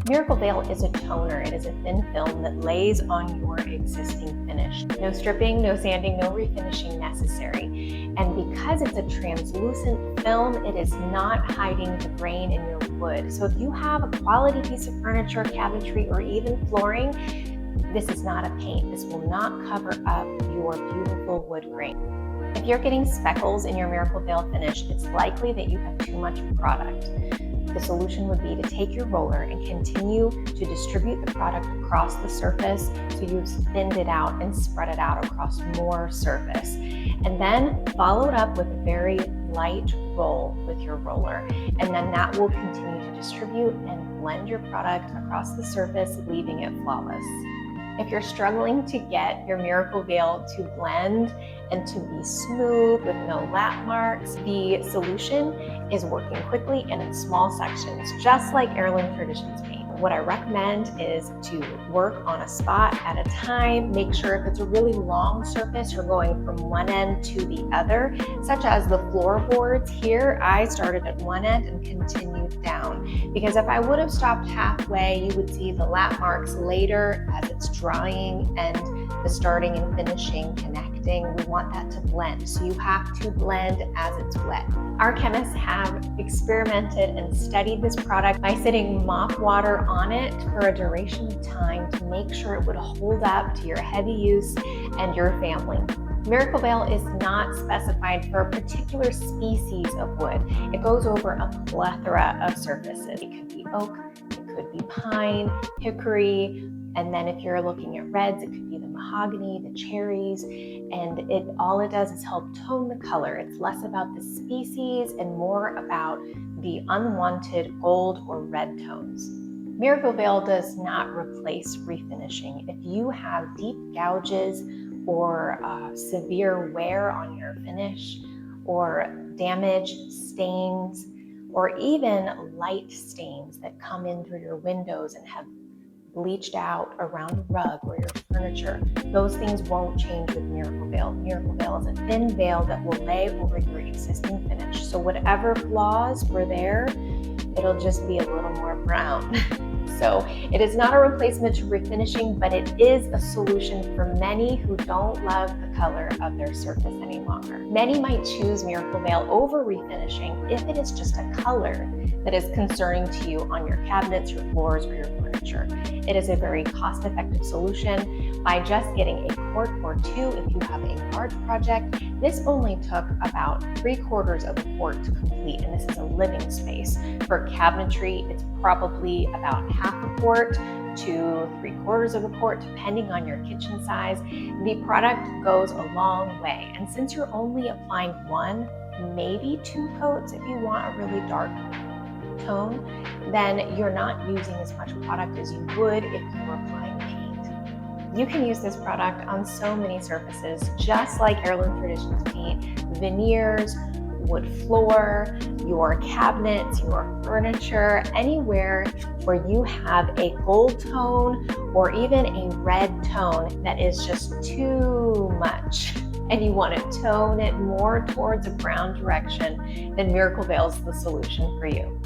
Miracle Veil is a toner. It is a thin film that lays on your existing finish. No stripping, no sanding, no refinishing necessary. And because it's a translucent film, it is not hiding the grain in your wood. So if you have a quality piece of furniture, cabinetry, or even flooring, this is not a paint. This will not cover up your beautiful wood grain. If you're getting speckles in your Miracle Veil finish, it's likely that you have too much product. The solution would be to take your roller and continue to distribute the product across the surface so you've thinned it out and spread it out across more surface. And then follow it up with a very light roll with your roller. And then that will continue to distribute and blend your product across the surface, leaving it flawless. If you're struggling to get your Miracle Veil to blend and to be smooth with no lap marks, the solution is working quickly and in small sections, just like Heirloom Traditions paint. What I recommend is to work on a spot at a time. Make sure if it's a really long surface, you're going from one end to the other, such as the floorboards here. I started at one end and continued down, because if I would have stopped halfway, you would see the lap marks later as it's drying and the starting and finishing connecting. We want that to blend, so you have to blend as it's wet. Our chemists have experimented and studied this product by sitting mop water on it for a duration of time to make sure it would hold up to your heavy use and your family. Miracle Veil is not specified for a particular species of wood. It goes over a plethora of surfaces. It could be oak, it could be pine, hickory, and then if you're looking at reds, it could be the mahogany, the cherries, and all it does is help tone the color. It's less about the species and more about the unwanted gold or red tones. Miracle Veil does not replace refinishing. If you have deep gouges or severe wear on your finish, or damage, stains, or even light stains that come in through your windows and have bleached out around a rug or your furniture, those things won't change with Miracle Veil. Miracle Veil is a thin veil that will lay over your existing finish. So whatever flaws were there, it'll just be a little more brown. So it is not a replacement to refinishing, but it is a solution for many who don't love the color of their surface any longer. Many might choose Miracle Veil over refinishing if it is just a color that is concerning to you on your cabinets, your floors, or your furniture. It is a very cost-effective solution. By just getting a quart or two if you have a large project, this only took about 3/4 of a quart to complete, and this is a living space. For cabinetry, it's probably about half a quart to 3/4 of a quart, depending on your kitchen size. The product goes a long way, and since you're only applying one, maybe 2 coats if you want a really dark tone, then you're not using as much product as you would if you were applying paint. You can use this product on so many surfaces, just like Heirloom Traditions paint, veneers, wood floor, your cabinets, your furniture, anywhere where you have a gold tone or even a red tone that is just too much and you want to tone it more towards a brown direction, then Miracle Veil is the solution for you.